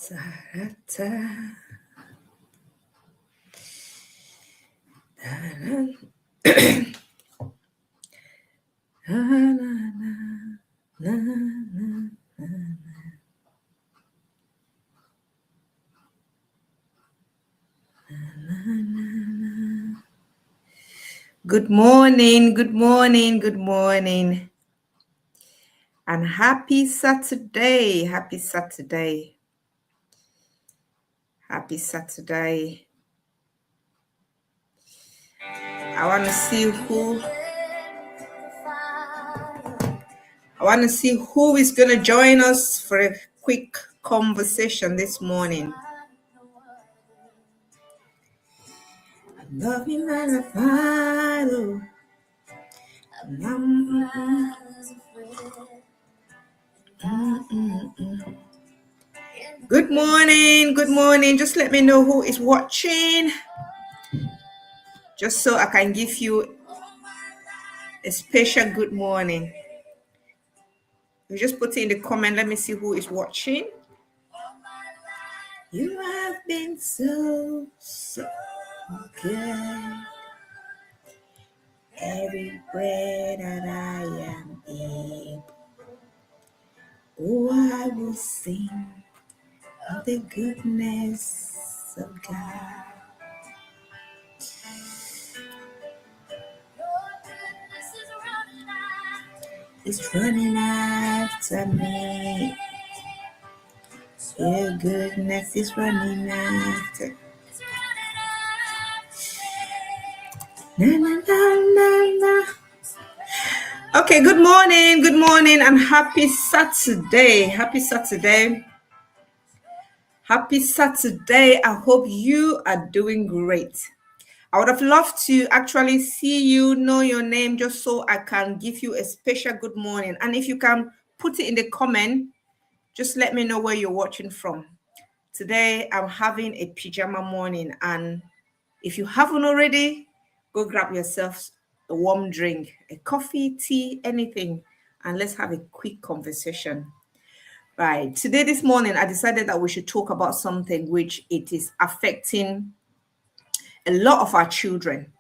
Ta-ta, ta-na, na-na-na, na-na-na. Good morning, good morning, good morning. And happy Saturday, happy Saturday. Happy Saturday. I want to see who is going to join us for a quick conversation this morning. Love you, magnified. Good morning, good morning. Just let me know who is watching, just so I can give you a special good morning. You just put it in the comment. Let me see who is watching. You have been so good. Every breath that I am able, oh, I will sing of the goodness of God. It's running after me. Your goodness is running after. Na, na, na, na, na. Okay, good morning, and happy Saturday. Happy Saturday. Happy Saturday. I hope you are doing great. I would have loved to actually see you, know your name, just so I can give you a special good morning. And if you can put it in the comment, just let me know where you're watching from. Today, I'm having a pajama morning, and if you haven't already, go grab yourself a warm drink, a coffee, tea, anything, and let's have a quick conversation. Right. Today, this morning, I decided that we should talk about something which it is affecting a lot of our children.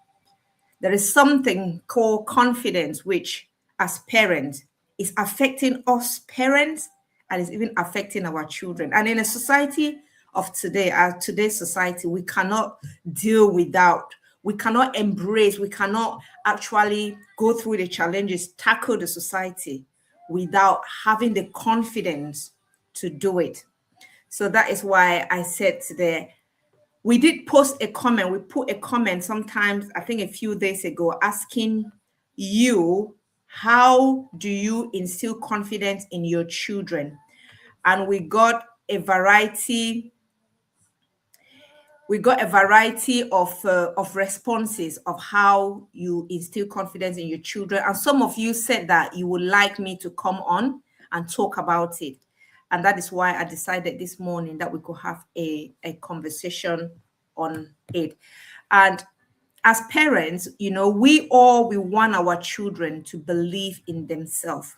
There is something called confidence, which as parents is affecting us parents and is even affecting our children. And in a society of today, today's society, we cannot deal without, we cannot embrace, we cannot actually go through the challenges, tackle the society without having the confidence to do it. So that is why I said today, we did post a comment. We put a comment sometimes, I think a few days ago, asking you, how do you instill confidence in your children? And we got a variety of responses of how you instill confidence in your children. And some of you said that you would like me to come on and talk about it. And that is why I decided this morning that we could have a conversation on it. And as parents, we want our children to believe in themselves.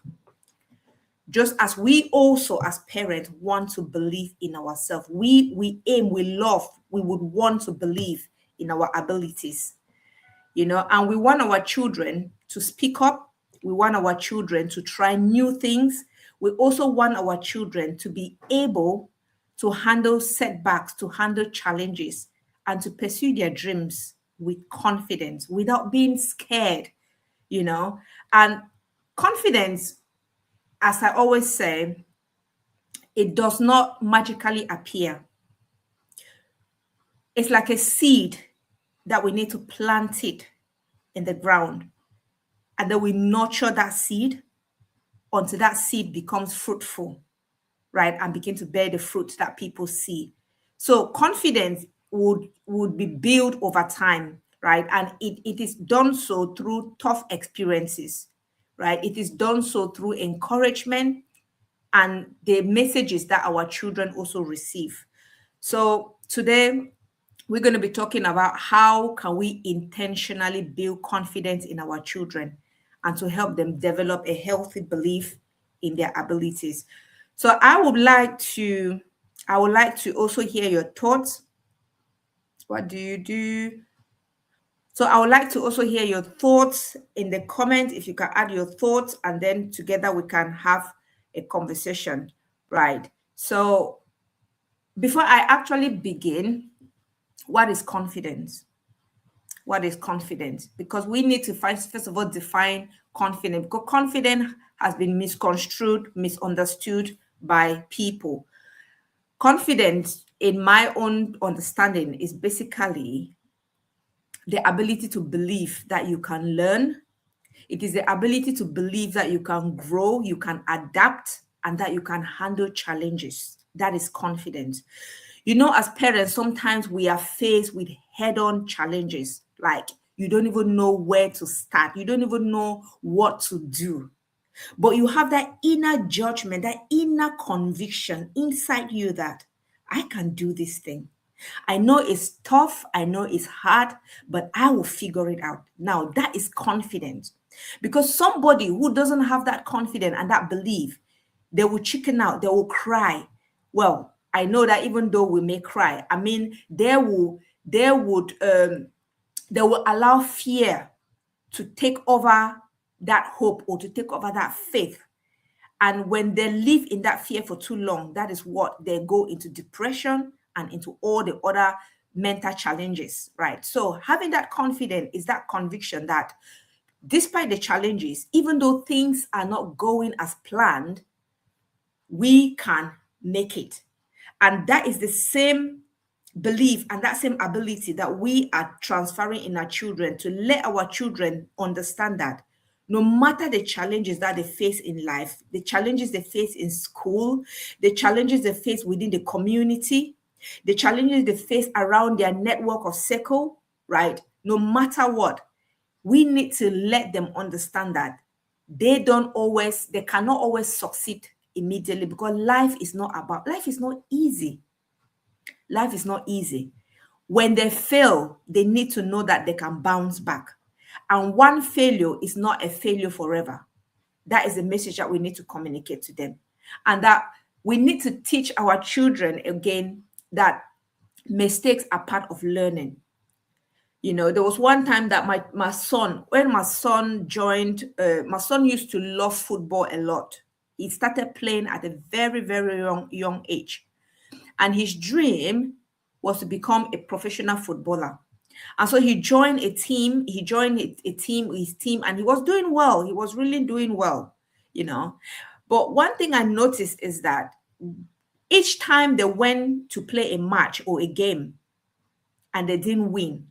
Just as we also as parents want to believe in ourselves. We aim, we love, we would want to believe in our abilities, and we want our children to speak up. We want our children to try new things. We also want our children to be able to handle setbacks, to handle challenges, and to pursue their dreams with confidence without being scared, and confidence, as I always say, it does not magically appear. It's like a seed that we need to plant it in the ground, and then we nurture that seed until that seed becomes fruitful, right? And begin to bear the fruit that people see. So confidence would be built over time, right? And it is done so through tough experiences, right? It is done so through encouragement and the messages that our children also receive. So today we're going to be talking about how can we intentionally build confidence in our children and to help them develop a healthy belief in their abilities. So I would like to I would like to also hear your thoughts. What do you do? So I would like to also hear your thoughts in the comment. If you can add your thoughts, and then together we can have a conversation, right? So before I actually begin, what is confidence? What is confidence? Because we need to first of all define confidence, because confidence has been misconstrued, misunderstood by people. Confidence, in my own understanding, is basically the ability to believe that you can learn. It is the ability to believe that you can grow, you can adapt, and that you can handle challenges. That is confidence. You know, as parents, sometimes we are faced with head-on challenges. Like, you don't even know where to start. You don't even know what to do. But you have that inner judgment, that inner conviction inside you that I can do this thing. I know it's tough, I know it's hard, but I will figure it out. Now, that is confidence. Because somebody who doesn't have that confidence and that belief, they will chicken out, they will cry. Well, I know that even though we may cry, I mean, they will allow fear to take over that hope, or to take over that faith. And when they live in that fear for too long, that is what they go into depression and into all the other mental challenges, right? So having that confidence is that conviction that despite the challenges, even though things are not going as planned, we can make it. And that is the same belief and that same ability that we are transferring in our children, to let our children understand that no matter the challenges that they face in life, the challenges they face in school, the challenges they face within the community, the challenges they face around their network of circle, right? No matter what, we need to let them understand that they cannot always succeed immediately, because life is not easy. Life is not easy. When they fail, they need to know that they can bounce back. And one failure is not a failure forever. That is a message that we need to communicate to them. And that we need to teach our children again that mistakes are part of learning. You know, there was one time that my son, when my son joined, my son used to love football a lot. He started playing at a very, very young age. And his dream was to become a professional footballer. And so he joined a team. His team, and he was doing well. He was really doing well, you know. But one thing I noticed is that each time they went to play a match or a game and they didn't win,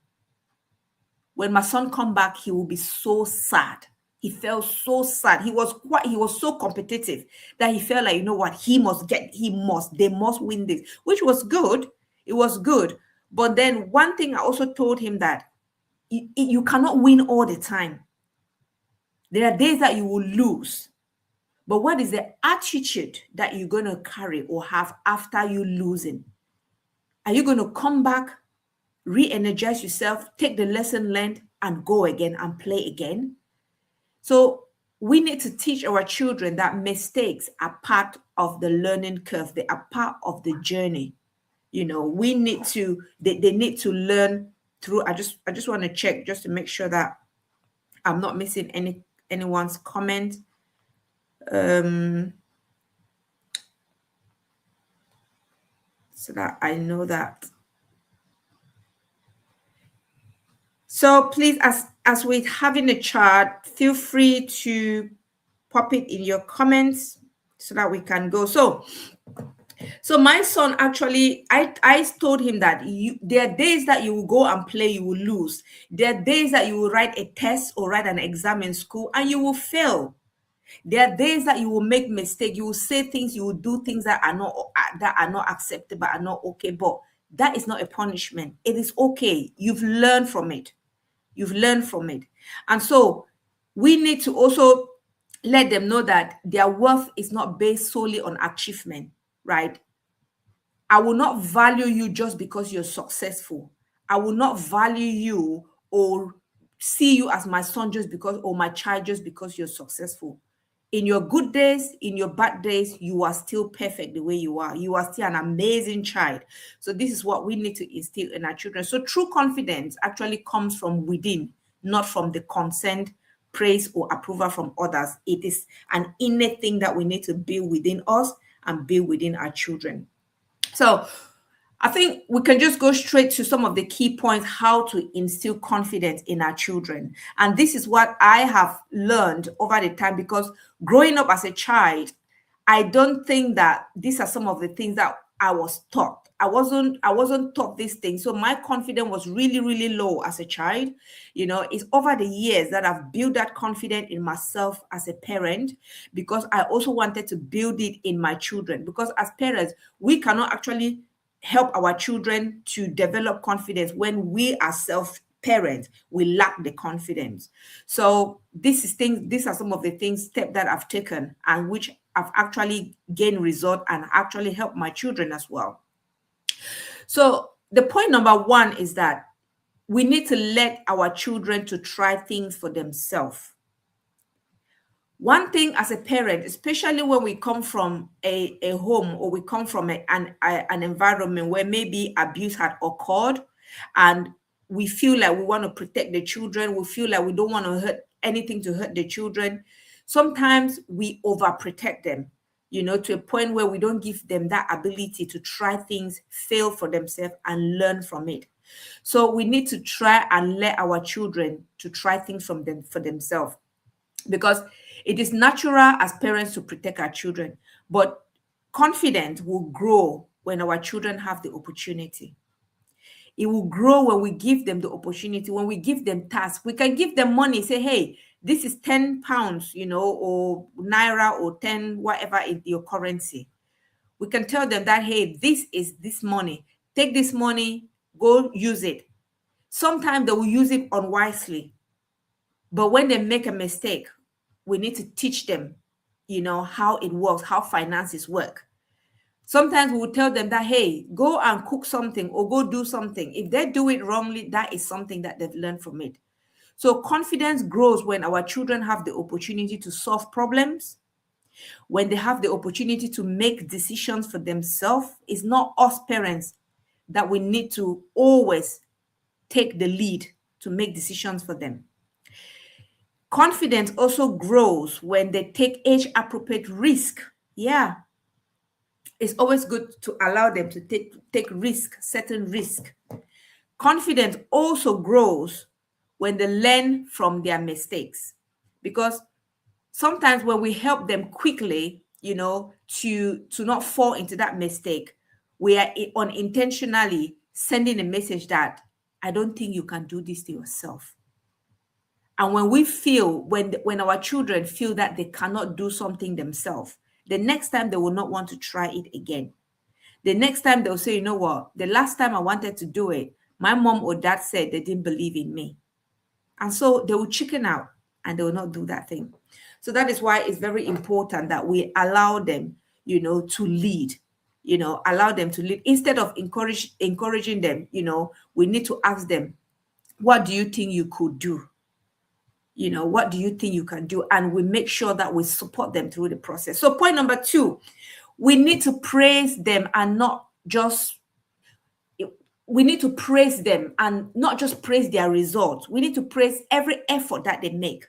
when my son come back, he will be so sad. He felt so sad. He was so competitive that he felt like, you know what, they must win this, which was good. It was good. But then one thing I also told him that you cannot win all the time. There are days that you will lose. But what is the attitude that you're going to carry or have after you losing? Are you going to come back, re-energize yourself, take the lesson learned, and go again and play again? So we need to teach our children that mistakes are part of the learning curve. They are part of the journey. You know, they need to learn through. I just want to check just to make sure that I'm not missing anyone's comment. So that I know that. So please, as we're having a chat, feel free to pop it in your comments so that we can go. So my son, actually, I told him that there are days that you will go and play, you will lose. There are days that you will write a test or write an exam in school and you will fail. There are days that you will make mistakes. You will say things, you will do things that are not acceptable, are not okay. But that is not a punishment. It is okay. You've learned from it. And so we need to also let them know that their worth is not based solely on achievement, right? I will not value you just because you're successful. I will not value you or see you as my son just because, or my child just because you're successful. In your good days, in your bad days, you are still perfect the way you are. You are still an amazing child. So this is what we need to instill in our children. So true confidence actually comes from within, not from the consent, praise, or approval from others. It is an innate thing that we need to build within us and build within our children. So I think we can just go straight to some of the key points how to instill confidence in our children. And this is what I have learned over the time, because growing up as a child, I don't think that these are some of the things that I was taught. I wasn't taught these things. So my confidence was really, really low as a child. It's over the years that I've built that confidence in myself as a parent, because I also wanted to build it in my children. Because as parents, we cannot actually help our children to develop confidence when we ourselves parents, we lack the confidence. So these are some of the steps that I've taken and which I've actually gained result and actually helped my children as well. So the point number one is that we need to let our children to try things for themselves. One thing as a parent, especially when we come from a home or we come from an environment where maybe abuse had occurred and we feel like we want to protect the children, we feel like we don't want to hurt anything to hurt the children, sometimes we overprotect them, to a point where we don't give them that ability to try things, fail for themselves, and learn from it. So we need to try and let our children to try things for themselves, because it is natural as parents to protect our children, but confidence will grow when our children have the opportunity. It will grow when we give them the opportunity, when we give them tasks. We can give them money, say, hey, this is 10 pounds, or naira, or 10, whatever is your currency. We can tell them that, hey, this is this money. Take this money, go use it. Sometimes they will use it unwisely. But when they make a mistake, we need to teach them, how it works, how finances work. Sometimes we will tell them that, hey, go and cook something or go do something. If they do it wrongly, that is something that they've learned from it. So confidence grows when our children have the opportunity to solve problems, when they have the opportunity to make decisions for themselves. It's not us parents that we need to always take the lead to make decisions for them. Confidence also grows when they take age-appropriate risk. Yeah. It's always good to allow them to take risk, certain risk. Confidence also grows when they learn from their mistakes, because sometimes when we help them quickly, to not fall into that mistake, we are unintentionally sending a message that I don't think you can do this to yourself. And when we feel, when our children feel that they cannot do something themselves, the next time they will not want to try it again. The next time they'll say, you know what, the last time I wanted to do it, my mom or dad said they didn't believe in me. And so they will chicken out and they will not do that thing. So that is why it's very important that we allow them, to lead, allow them to lead. Instead of encouraging them, we need to ask them, what do you think you could do? What do you think you can do? And we make sure that we support them through the process. So point number 2, we need to praise them and not just, we need to praise them and not just praise their results. We need to praise every effort that they make,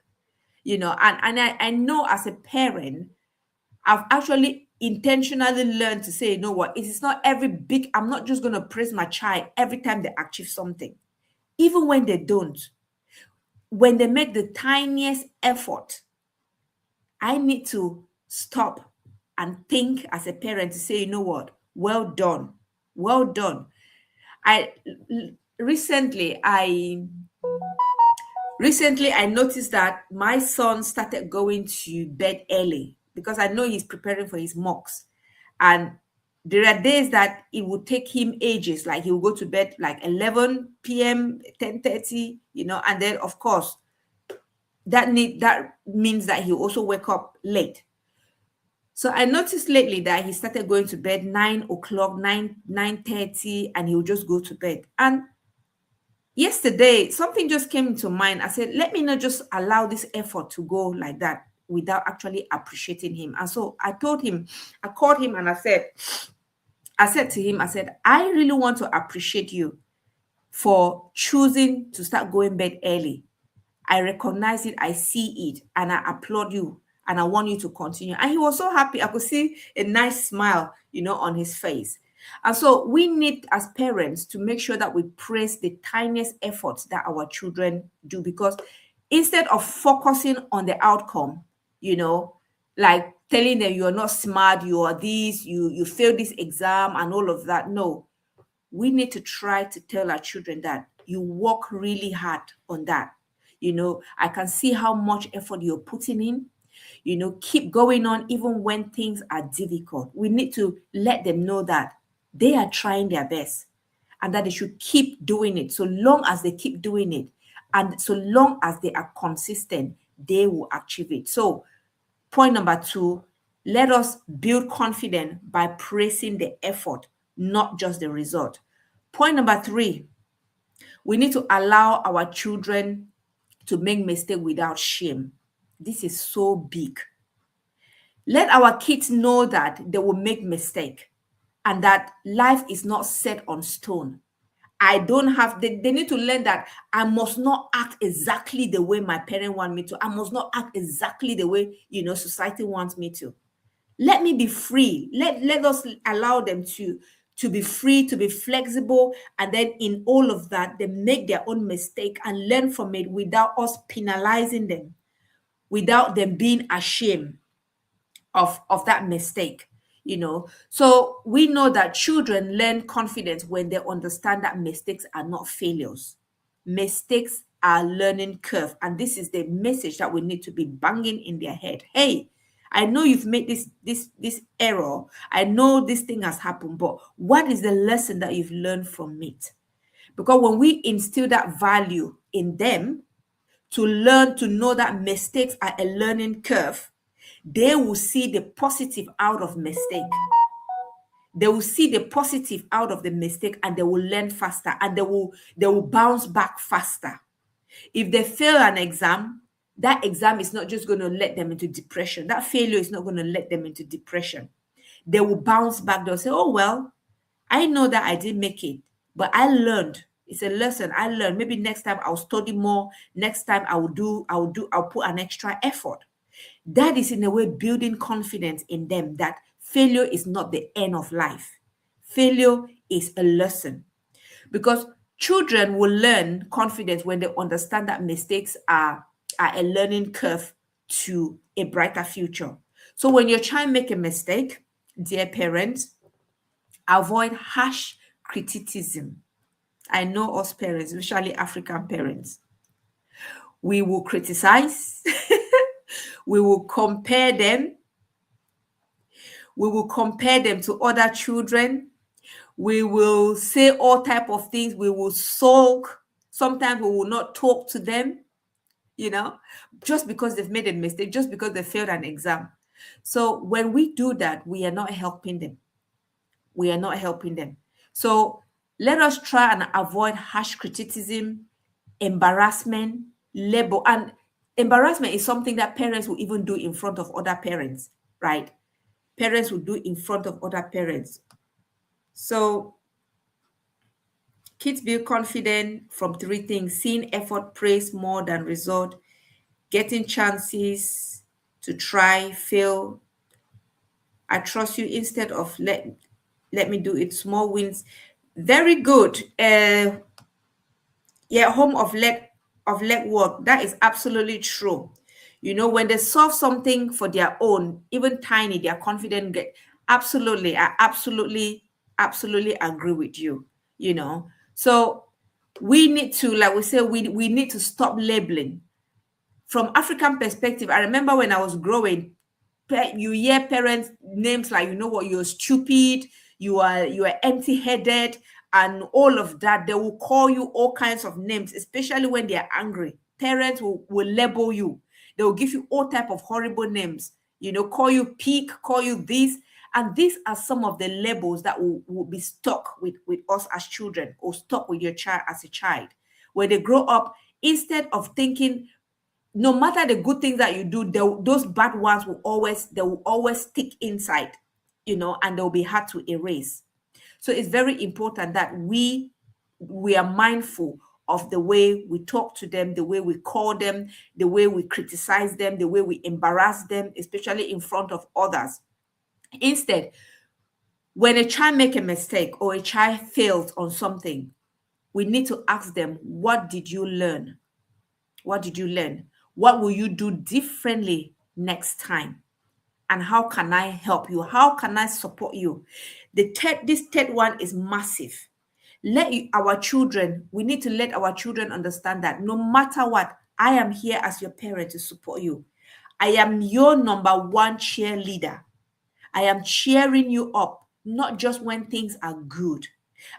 and I know as a parent, I've actually intentionally learned to say, you know what, it is not I'm not just going to praise my child every time they achieve something, even when they don't. When they make the tiniest effort, I need to stop and think as a parent to say, you know what, well done, well done. Recently I noticed that my son started going to bed early because I know he's preparing for his mocks. And there are days that it would take him ages, like he will go to bed like 11 p.m., 10:30, and then of course that means that he also wake up late. So I noticed lately that he started going to bed 9 o'clock, 9:30, and he would just go to bed. And yesterday, something just came into mind. I said, let me not just allow this effort to go like that. without actually appreciating him. And so I called him and I said to him, I really want to appreciate you for choosing to start going bed early. I recognize it, I see it, and I applaud you, and I want you to continue. And he was so happy. I could see a nice smile, on his face. And so we need, as parents, to make sure that we praise the tiniest efforts that our children do, because instead of focusing on the outcome, like telling them you're not smart, you are this, you failed this exam and all of that. No, we need to try to tell our children that you work really hard on that. I can see how much effort you're putting in. Keep going on even when things are difficult. We need to let them know that they are trying their best and that they should keep doing it. So long as they keep doing it and so long as they are consistent, they will achieve it. So point number 2, let us build confidence by praising the effort, not just the result. Point number 3, we need to allow our children to make mistakes without shame. This is so big. Let our kids know that they will make mistakes and that life is not set on stone. They need to learn that I must not act exactly the way my parents want me to. I must not act exactly the way, society wants me to. Let me be free. Let us allow them to be free, to be flexible. And then in all of that, they make their own mistake and learn from it without us penalizing them, without them being ashamed of that mistake. So we know that children learn confidence when they understand that mistakes are not failures. Mistakes are learning curve, and this is the message that we need to be banging in their head. Hey, I know you've made this error. I know this thing has happened, but what is the lesson that you've learned from it? Because when we instill that value in them, to learn to know that mistakes are a learning curve, they will see the positive out of mistake. They will see the positive out of the mistake, and they will learn faster, and they will bounce back faster. If they fail an exam, that exam is not just going to let them into depression. That failure is not going to let them into depression. They will bounce back. They'll say, oh, well, I know that I didn't make it, but I learned. It's a lesson I learned. Maybe next time I'll study more. Next time I'll put an extra effort. That is in a way building confidence in them that failure is not the end of life. Failure is a lesson, because children will learn confidence when they understand that mistakes are a learning curve to a brighter future. So when your child make a mistake, dear parents, avoid harsh criticism. I know us parents, especially African parents, we will criticize. We will compare them. We will compare them to other children. We will say all type of things. We will sulk. Sometimes we will not talk to them, just because they've made a mistake, just because they failed an exam. So when we do that, we are not helping them. We are not helping them. So let us try and avoid harsh criticism, embarrassment, label. And embarrassment is something that parents will even do in front of other parents, right? Parents will do in front of other parents. So kids build confidence from 3 things: seeing effort praised more than result, getting chances to try, fail. I trust you instead of let me do it. Small wins. Very good. Home of legwork. That is absolutely true. When they solve something for their own, even tiny, their confidence get. Absolutely, I absolutely agree with you. So we need to, like we say, we need to stop labeling. From African perspective, I remember when I was growing, you hear parents names like, you're stupid, you are empty-headed, and all of that. They will call you all kinds of names, especially when they are angry. Parents will label you. They will give you all type of horrible names, call you pig, call you this. And these are some of the labels that will be stuck with us as children, or stuck with your child as a child. When they grow up, instead of thinking, no matter the good things that you do, those bad ones will always stick inside, and they'll be hard to erase. So it's very important that we are mindful of the way we talk to them, the way we call them, the way we criticize them, the way we embarrass them, especially in front of others. Instead, when a child makes a mistake or a child fails on something, we need to ask them, what did you learn? What did you learn? What will you do differently next time? And how can I help you? How can I support you? This third one is massive. We need to let our children understand that no matter what, I am here as your parent to support you. I am your number one cheerleader. I am cheering you up, not just when things are good.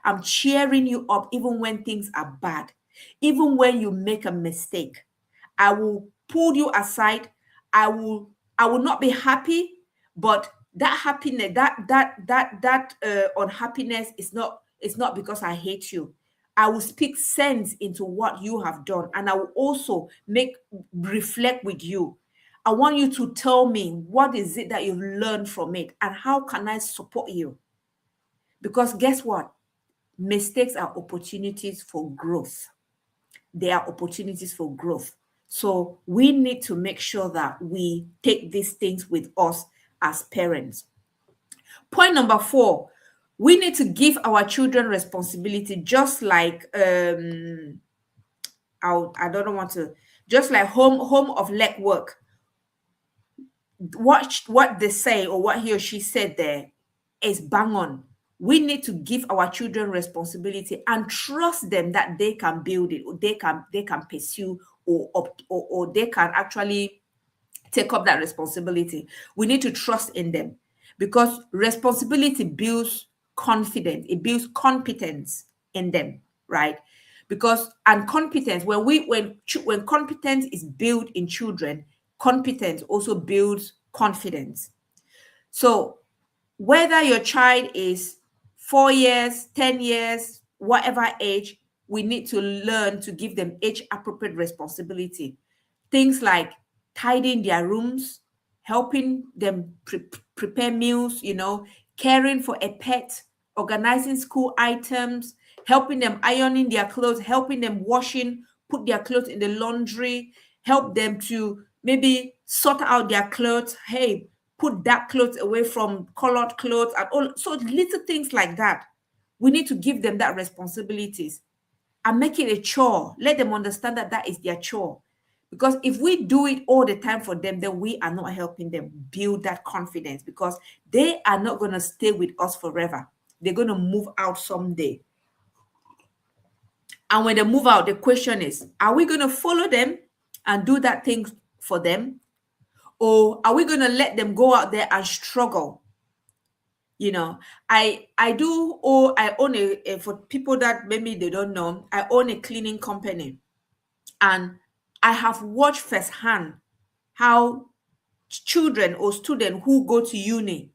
I'm cheering you up even when things are bad. Even when you make a mistake, I will pull you aside. I will not be happy, but that happiness, that unhappiness is not because I hate you. I will speak sense into what you have done, and I will also reflect with you. I want you to tell me what is it that you've learned from it, and how can I support you? Because guess what? Mistakes are opportunities for growth. They are opportunities for growth. So we need to make sure that we take these things with us as parents. Point number 4, we need to give our children responsibility, just like I don't want to, just like home of legwork. What they say or what he or she said there is bang on. We need to give our children responsibility and trust them that they can build it, or they can pursue, or they can actually take up that responsibility. We need to trust in them, because responsibility builds confidence. It builds competence in them, right? And competence, when competence is built in children, competence also builds confidence. So whether your child is 4 years, 10 years, whatever age, we need to learn to give them age-appropriate responsibility. Things like tidying their rooms, helping them prepare meals, caring for a pet, organizing school items, helping them ironing their clothes, helping them put their clothes in the laundry, help them to maybe sort out their clothes. Hey, put that clothes away from colored clothes, and all. So little things like that. We need to give them that responsibilities and make it a chore. Let them understand that is their chore. Because if we do it all the time for them, then we are not helping them build that confidence, because they are not going to stay with us forever. They're going to move out someday. And when they move out, the question is, are we going to follow them and do that thing for them? Or are we going to let them go out there and struggle? I own for people that maybe they don't know, I own a cleaning company. And I have watched firsthand how children or students who go to uni,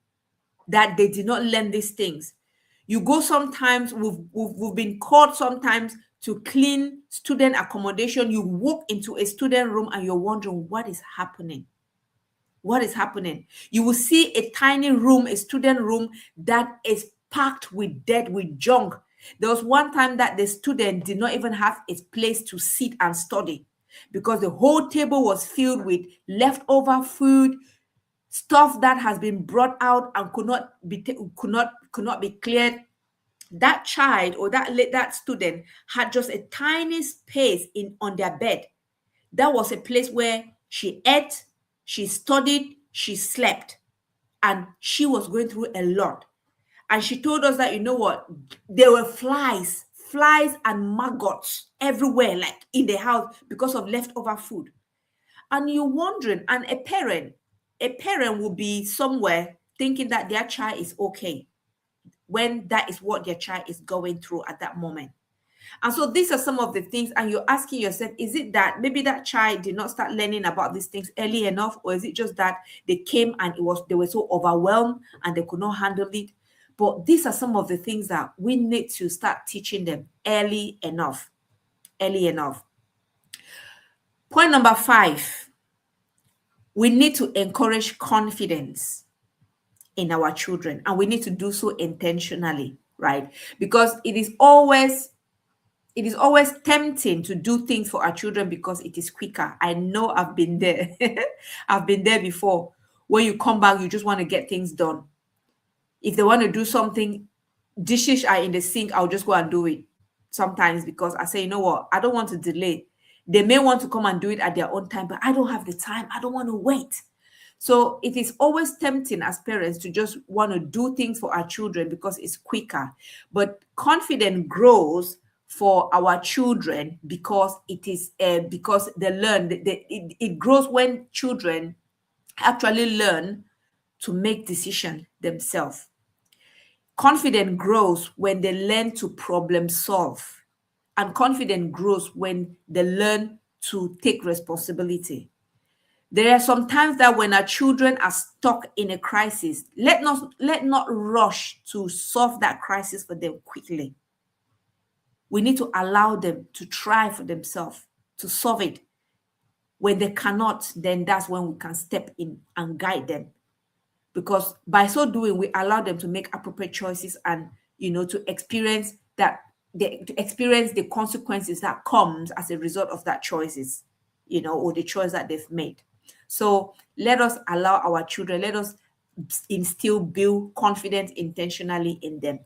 that they did not learn these things. You go sometimes, we've been called sometimes to clean student accommodation. You walk into a student room and you're wondering what is happening. What is happening? You will see a tiny room, a student room, that is packed with junk. There was one time that the student did not even have a place to sit and study, because the whole table was filled with leftover food, stuff that has been brought out and could not be cleared. That child or that student had just a tiny space on their bed. That was a place where she ate, she studied, she slept, and she was going through a lot. And she told us that, there were flies and maggots everywhere, like in the house, because of leftover food. And you're wondering, and a parent will be somewhere thinking that their child is okay, when that is what their child is going through at that moment. And so these are some of the things, and you're asking yourself, is it that maybe that child did not start learning about these things early enough, or is it just that they came and they were so overwhelmed and they could not handle it? But these are some of the things that we need to start teaching them early enough. Point number 5, we need to encourage confidence in our children, and we need to do so intentionally, right? Because it is always tempting to do things for our children because it is quicker. I know, I've been there. I've been there before. When you come back, you just want to get things done. If they want to do something, dishes are in the sink, I'll just go and do it sometimes, because I say, you know what, I don't want to delay. They may want to come and do it at their own time, but I don't have the time. I don't want to wait. So it is always tempting as parents to just want to do things for our children because it's quicker. But confidence grows for our children because it is because they learn. It grows when children actually learn to make decisions themselves. Confidence grows when they learn to problem solve, and confidence grows when they learn to take responsibility. There are some times that when our children are stuck in a crisis, let not rush to solve that crisis for them quickly. We need to allow them to try for themselves to solve it. When they cannot, then that's when we can step in and guide them. Because by so doing, we allow them to make appropriate choices and, to experience the consequences that comes as a result of that choices, or the choice that they've made. So let us allow our children, let us build confidence intentionally in them.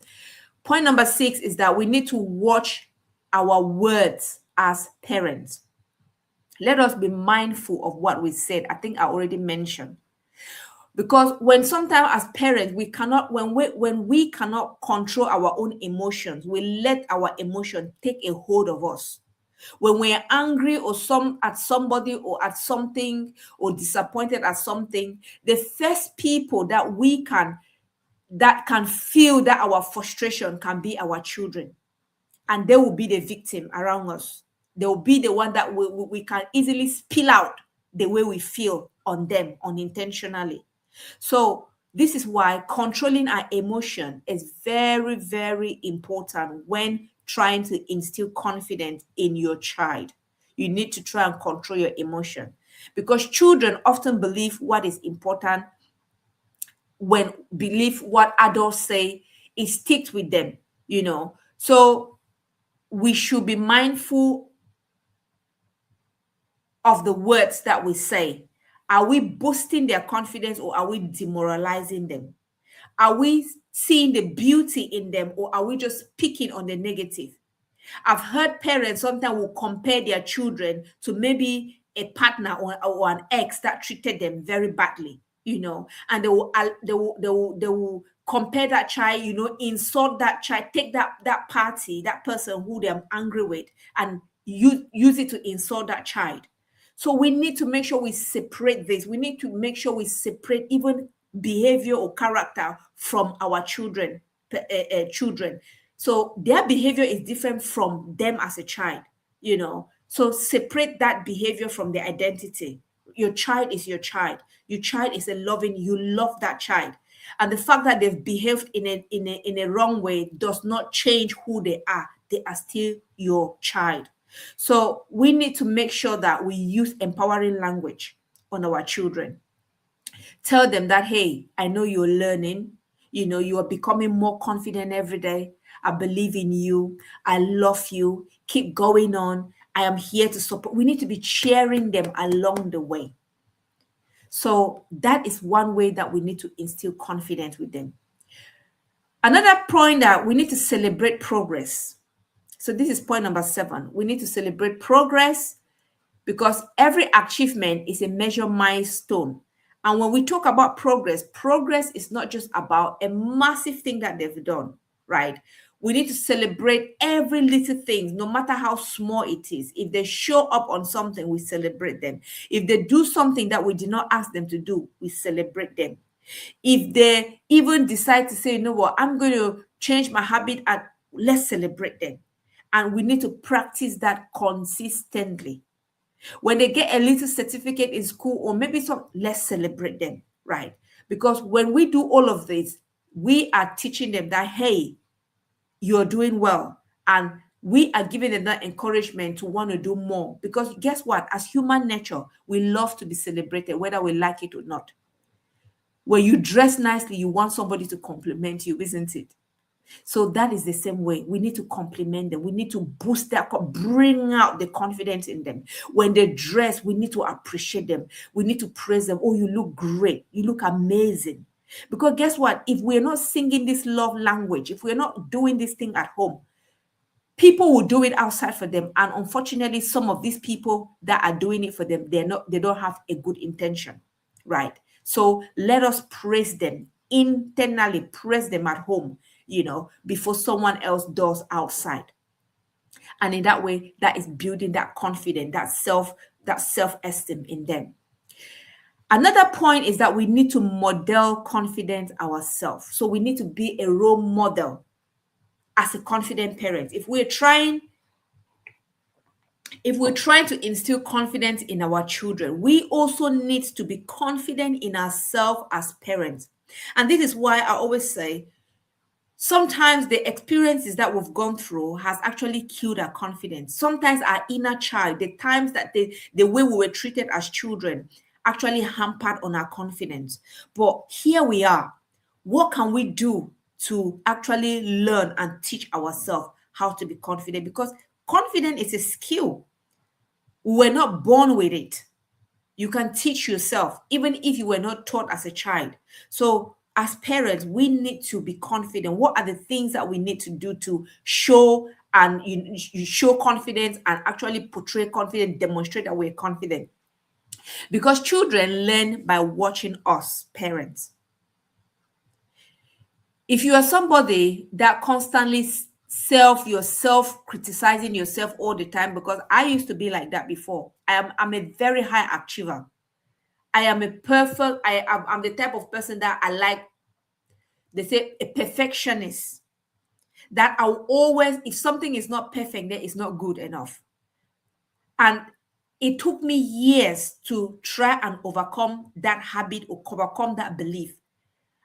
Point number 6 is that we need to watch our words as parents. Let us be mindful of what we said. I think I already mentioned. Because when sometimes as parents, when we cannot control our own emotions, we let our emotion take a hold of us. When we're angry at somebody or at something, or disappointed at something, the first people that can feel that our frustration can be our children. And they will be the victim around us. They will be the one that we can easily spill out the way we feel on them unintentionally. So this is why controlling our emotion is very, very important when trying to instill confidence in your child. You need to try and control your emotion, because children often believe what is important. When believe what adults say, it sticks with them, So we should be mindful of the words that we say. Are we boosting their confidence, or are we demoralizing them? Are we seeing the beauty in them, or are we just picking on the negative? I've heard parents sometimes will compare their children to maybe a partner or an ex that treated them very badly, and they will compare that child, insult that child, take that person who they're angry with, and use it to insult that child. So we need to make sure we separate this. We need to make sure we separate even behavior or character from our children. So their behavior is different from them as a child, So separate that behavior from their identity. Your child is your child. Your child is you love that child. And the fact that they've behaved in a wrong way does not change who they are. They are still your child. So we need to make sure that we use empowering language on our children. Tell them that, hey, I know you're learning, you are becoming more confident every day. I believe in you. I love you. Keep going on. I am here to support. We need to be cheering them along the way. So that is one way that we need to instill confidence with them. Another point that we need to celebrate progress. So this is point number 7. We need to celebrate progress, because every achievement is a major milestone. And when we talk about progress is not just about a massive thing that they've done, right? We need to celebrate every little thing, no matter how small it is. If they show up on something, we celebrate them. If they do something that we did not ask them to do, we celebrate them. If they even decide to say, you know what, I'm going to change my habit, and let's celebrate them. And we need to practice that consistently. When they get a little certificate in school, or maybe let's celebrate them, right? Because when we do all of this, we are teaching them that, hey, you're doing well. And we are giving them that encouragement to want to do more. Because guess what? As human nature, we love to be celebrated, whether we like it or not. When you dress nicely, you want somebody to compliment you, isn't it? So that is the same way. We need to compliment them. We need to boost their, bring out the confidence in them. When they dress, we need to appreciate them. We need to praise them. Oh, you look great. You look amazing. Because guess what? If we're not singing this love language, if we're not doing this thing at home, people will do it outside for them. And unfortunately, some of these people that are doing it for them, they don't have a good intention, right? So let us praise them internally, praise them at home, before someone else does outside. And in that way, that is building that confidence, that self-esteem in them. Another point is that we need to model confidence ourselves. So we need to be a role model as a confident parent. If we're trying to instill confidence in our children, we also need to be confident in ourselves as parents. And this is why I always say, sometimes the experiences that we've gone through has actually killed our confidence. Sometimes our inner child, the times that the way we were treated as children actually hampered on our confidence. But here we are. What can we do to actually learn and teach ourselves how to be confident? Because confidence is a skill. We were not born with it. You can teach yourself, even if you were not taught as a child. So as parents, we need to be confident. What are the things that we need to do to show and you show confidence and actually portray confidence, demonstrate that we're confident? Because children learn by watching us, parents. If you are somebody that constantly criticizing yourself all the time, because I used to be like that before. I'm a very high achiever. I'm the type of person that I like, they say, a perfectionist. That I'll always, if something is not perfect, then it's not good enough. And it took me years to try and overcome that habit or overcome that belief.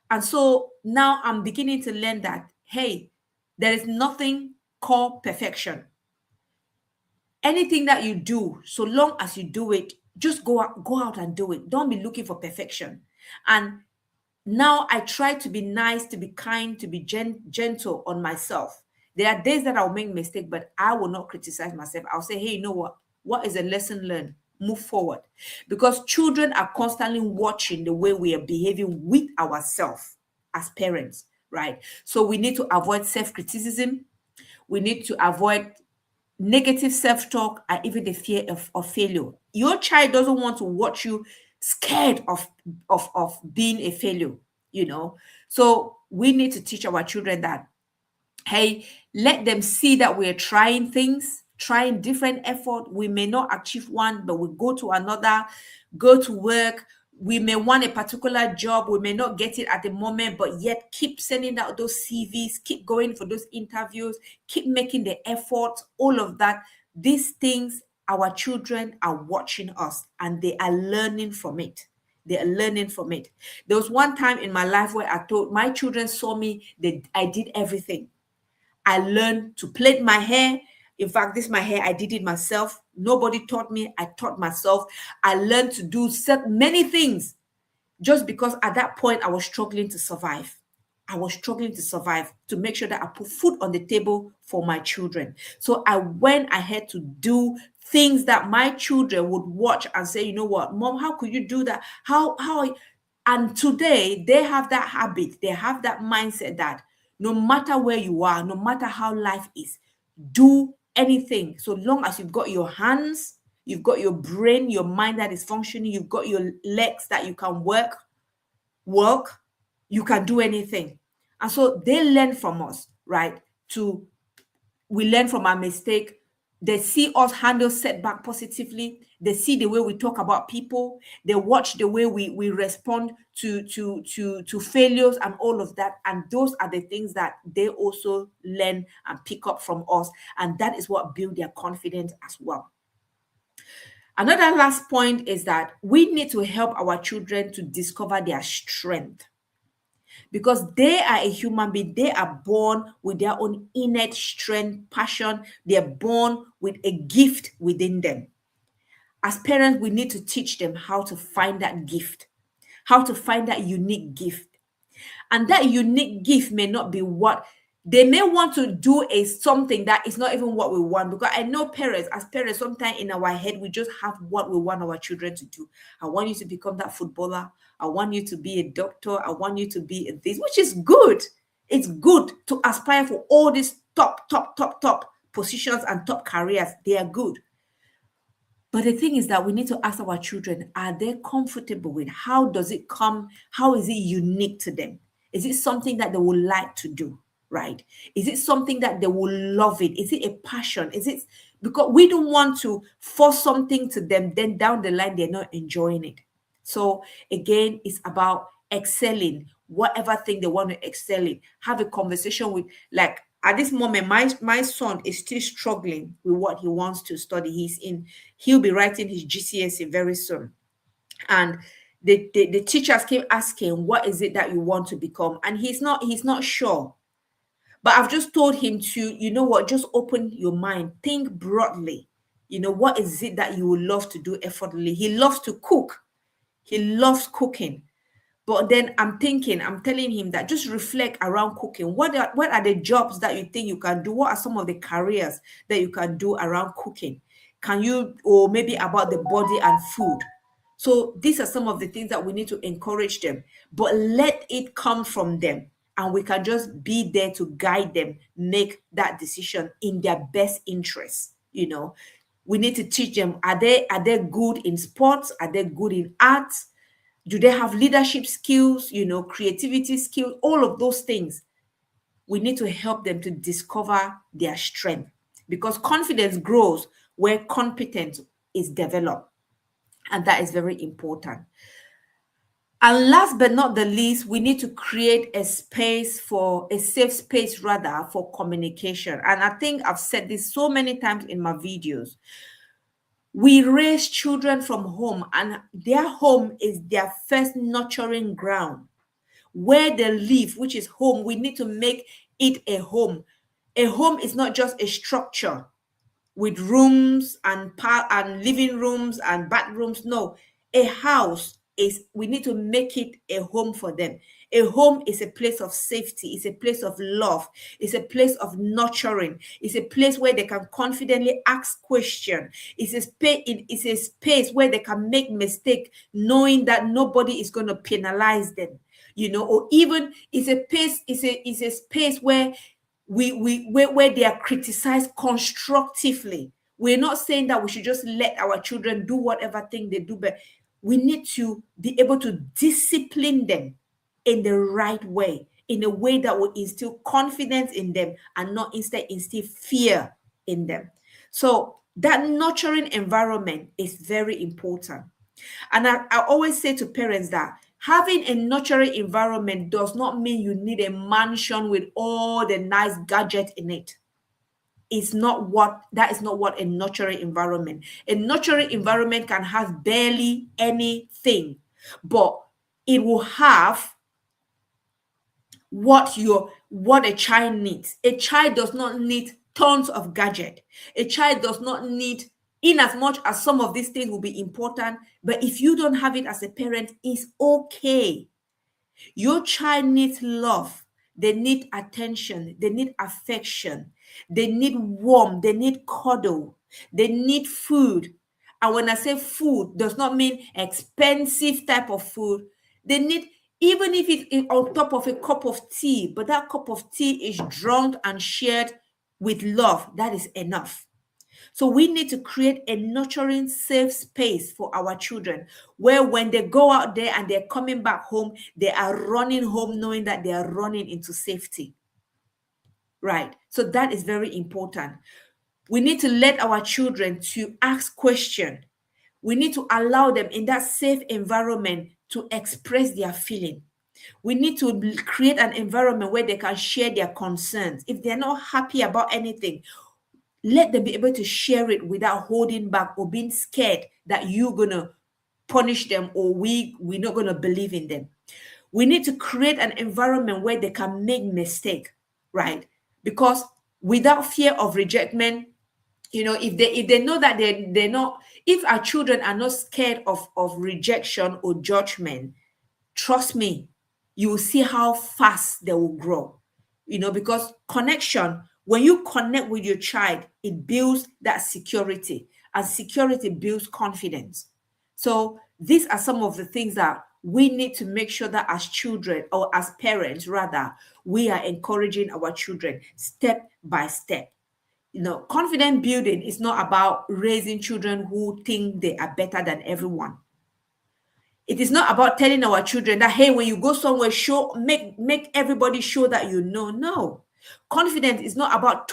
And so now I'm beginning to learn that, hey, there is nothing called perfection. Anything that you do, so long as you do it, just go out and do it. Don't be looking for perfection. And now I try to be nice, to be kind, to be gentle on myself. There are days that I'll make mistakes, but I will not criticize myself. I'll say, hey, you know what? What is a lesson learned? Move forward. Because children are constantly watching the way we are behaving with ourselves as parents, right? So we need to avoid self-criticism. We need to avoid negative self-talk and even the fear of failure. Your child doesn't want to watch you scared of being a failure, So we need to teach our children that, hey, let them see that we're trying things, trying different effort. We may not achieve one, but we go to another, go to work. We may want a particular job. We may not get it at the moment, but yet keep sending out those CVs, keep going for those interviews, keep making the effort, all of that. These things, our children are watching us and they are learning from it. They are learning from it. There was one time in my life where I thought my children saw me, that I did everything. I learned to plait my hair. In fact, this my hair, I did it myself. Nobody taught me. I taught myself. I learned to do many things just because at that point I was struggling to survive. I was struggling to survive, to make sure that I put food on the table for my children. So I went ahead to do things that my children would watch and say, you know what, Mom, how could you do that? How? And today they have that habit. They have that mindset that no matter where you are, no matter how life is, do anything. So long as you've got your hands, you've got your brain, your mind that is functioning, you've got your legs that you can work, you can do anything. And so they learn from us, right? We learn from our mistake. They see us handle setback positively. They see the way we talk about people. They watch the way we respond to failures and all of that. And those are the things that they also learn and pick up from us. And that is what builds their confidence as well. Another last point is that we need to help our children to discover their strength. because they are a human being. They are born with their own innate strength, passion. They're born with a gift within them. As parents, we need to teach them how to find that gift, how to find that unique gift. And that unique gift may not be what they may want to do, a something that is not even what we want. Because I know parents, as parents, sometimes in our head, we just have what we want our children to do. I want you to become that footballer. I want you to be a doctor. I want you to be this, which is good. It's good to aspire for all these top positions and top careers. They are good. But the thing is that we need to ask our children, are they comfortable with? How does it come? How is it unique to them? Is it something that they would like to do, right? Is it something that they will love it? Is it a passion? Is it, because we don't want to force something to them, then down the line, they're not enjoying it. So again, it's about excelling, whatever thing they want to excel in. Have a conversation with, like, at this moment, my son is still struggling with what he wants to study. He'll be writing his GCSE very soon. And the teachers keep asking, what is it that you want to become? And he's not sure. But I've just told him to, you know what, just open your mind, think broadly. You know, what is it that you would love to do effortlessly? He loves to cook. He loves cooking. But then I'm telling him that just reflect around cooking. What are the jobs that you think you can do? What are some of the careers that you can do around cooking? Can you, or maybe about the body and food? So these are some of the things that we need to encourage them, but let it come from them. And we can just be there to guide them, make that decision in their best interest. You know, we need to teach them, are they good in sports? Are they good in arts? Do they have leadership skills, you know, creativity skills, all of those things? We need to help them to discover their strength, because confidence grows where competence is developed. And that is very important. And last but not the least, we need to create a safe space rather, for communication. And I think I've said this so many times in my videos. We raise children from home, and their home is their first nurturing ground. Where they live, which is home, we need to make it a home. A home is not just a structure with rooms and living rooms and bathrooms. No, a house is, we need to make it a home for them. A home is a place of safety. It's a place of love. It's a place of nurturing. It's a place where they can confidently ask questions. It's a space where they can make mistakes, knowing that nobody is going to penalize them. You know, or even it's a space where where they are criticized constructively. We're not saying that we should just let our children do whatever thing they do, but we need to be able to discipline them in the right way, in a way that will instill confidence in them and not instead instill fear in them. So that nurturing environment is very important. And I always say to parents that having a nurturing environment does not mean you need a mansion with all the nice gadgets in it. That is not what a nurturing environment. A nurturing environment can have barely anything, but it will have what a child needs. A child does not need tons of gadget. A child does not need, in as much as some of these things will be important, but if you don't have it as a parent, it's okay. Your child needs love. They need attention. They need affection. They need warmth. They need cuddle. They need food. And when I say food, does not mean expensive type of food. They need, even if it's on top of a cup of tea, but that cup of tea is drunk and shared with love, that is enough. So we need to create a nurturing, safe space for our children, where when they go out there and they're coming back home, they are running home knowing that they are running into safety. Right. So that is very important. We need to let our children to ask questions. We need to allow them in that safe environment to express their feeling. We need to create an environment where they can share their concerns. If they're not happy about anything, let them be able to share it without holding back or being scared that you're going to punish them or we're not going to believe in them. We need to create an environment where they can make mistake, right? Because without fear of rejection, if they know that they're not, if our children are not scared of rejection or judgment, trust me, you will see how fast they will grow. Because connection, when you connect with your child, it builds that security, and security builds confidence. So these are some of the things that we need to make sure that as children, or as parents rather, we are encouraging our children step by step. Confident building is not about raising children who think they are better than everyone. It is not about telling our children that, hey, when you go somewhere, make everybody show that you know. No. Confidence is not about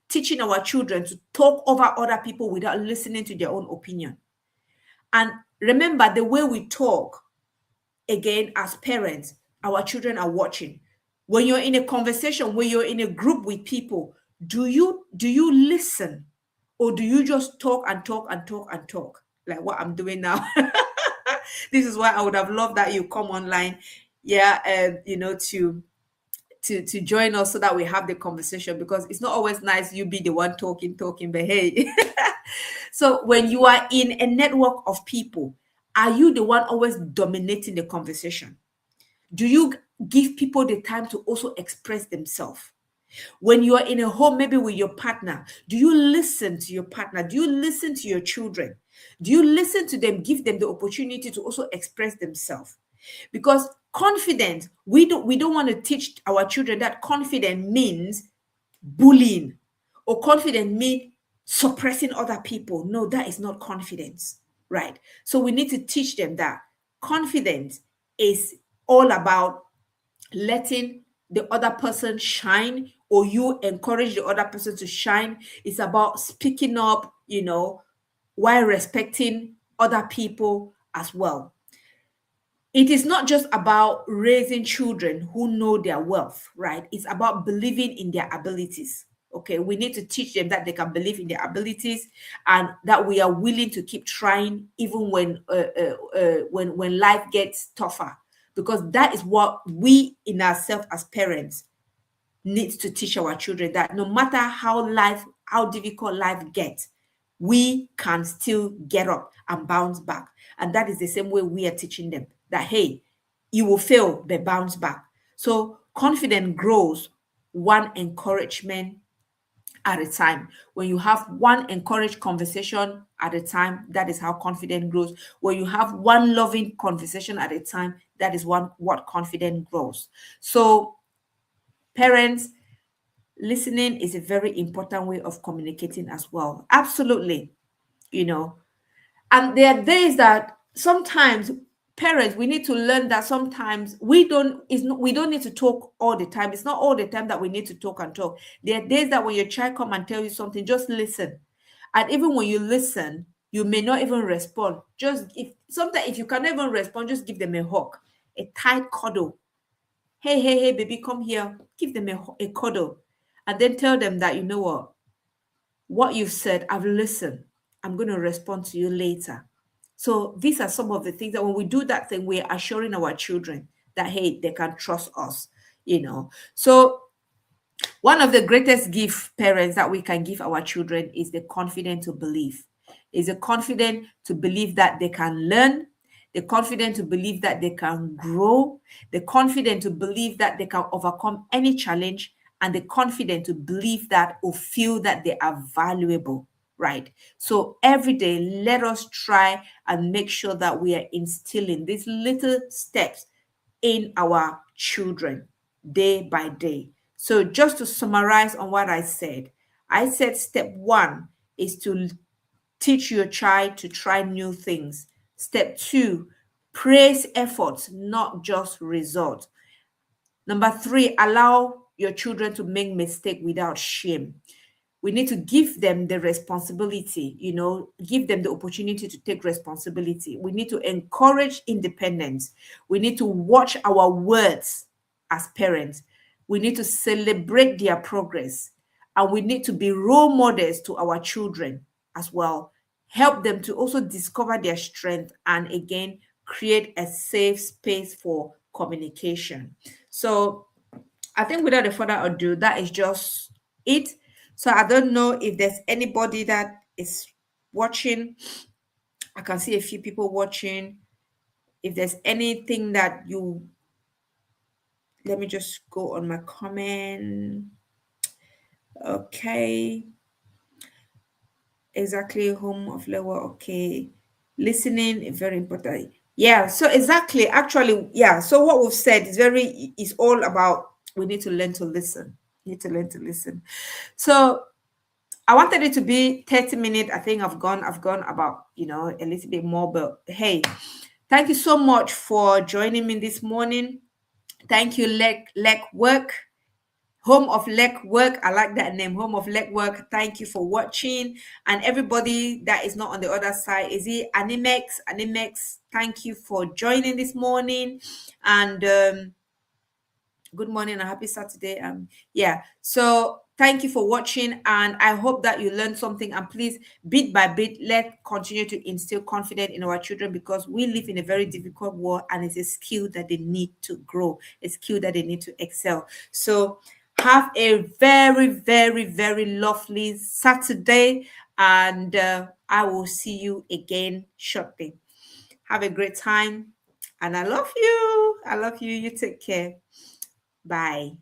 teaching our children to talk over other people without listening to their own opinion. And remember, the way we talk, again, as parents, our children are watching. When you're in a conversation, when you're in a group with people, do you listen, or do you just talk and talk and talk and talk, like what I'm doing now? This is why I would have loved that you come online, to join us so that we have the conversation, because it's not always nice you be the one talking, but hey. So when you are in a network of people, are you the one always dominating the conversation? Do you give people the time to also express themselves? When you are in a home, maybe with your partner, do you listen to your partner? Do you listen to your children? Do you listen to them, give them the opportunity to also express themselves? Because confidence, we don't want to teach our children that confidence means bullying, or confidence means suppressing other people. No, that is not confidence, right? So we need to teach them that confidence is all about letting the other person shine, or you encourage the other person to shine. It's about speaking up, while respecting other people as well. It is not just about raising children who know their worth, right? It's about believing in their abilities. Okay, we need to teach them that they can believe in their abilities, and that we are willing to keep trying even when life gets tougher, because that is what we in ourselves as parents need to teach our children, that no matter how difficult life gets, we can still get up and bounce back. And that is the same way we are teaching them that, hey, you will fail, but bounce back. So confidence grows one encouragement at a time. When you have one encouraged conversation at a time, that is how confidence grows. When you have one loving conversation at a time, that is what confidence grows. So parents, listening is a very important way of communicating as well. Absolutely. And there are days that sometimes parents, we need to learn that sometimes we don't need to talk all the time. It's not all the time that we need to talk and talk. There are days that when your child come and tell you something, just listen. And even when you listen, you may not even respond. Sometimes if you can't even respond, just give them a hug, a tight cuddle. Hey, baby, come here. Give them a cuddle. And then tell them that, you know what you've said, I've listened. I'm going to respond to you later. So these are some of the things that when we do that thing, we're assuring our children that, hey, they can trust us, So one of the greatest gift, parents, that we can give our children is the confidence to believe. Is the confidence to believe that they can learn, the confidence to believe that they can grow, the confidence to believe that they can overcome any challenge, and the confidence to believe that or feel that they are valuable, right? So every day, let us try and make sure that we are instilling these little steps in our children day by day. So just to summarize on what I said step 1 is to teach your child to try new things. Step 2, praise efforts, not just results. Number 3, allow your children to make mistakes without shame. We need to give them the responsibility, give them the opportunity to take responsibility. We need to encourage independence. We need to watch our words as parents. We need to celebrate their progress. And we need to be role models to our children as well. Help them to also discover their strength, and again, create a safe space for communication. So I think without a further ado, that is just it. So I don't know if there's anybody that is watching. I can see a few people watching. If there's anything that you, let me just go on my comment. Okay. Exactly, home of lower. Okay. Listening is very important. Yeah, so exactly. Actually, yeah. So what we've said is all about we need to learn to listen. Need to learn to listen. So I wanted it to be 30 minutes. I think I've gone about, a little bit more, but hey, thank you so much for joining me this morning. Thank you, Lek Work. Home of Lek Work. I like that name, Home of Lek Work. Thank you for watching. And everybody that is not on the other side, is it Animex? Animex, thank you for joining this morning. And good morning and happy Saturday. Yeah. So thank you for watching, and I hope that you learned something. And please, bit by bit, let's continue to instill confidence in our children, because we live in a very difficult world, and it's a skill that they need to grow, a skill that they need to excel. So have a very, very, very lovely Saturday, and I will see you again shortly. Have a great time, and I love you. I love you. You take care. Bye.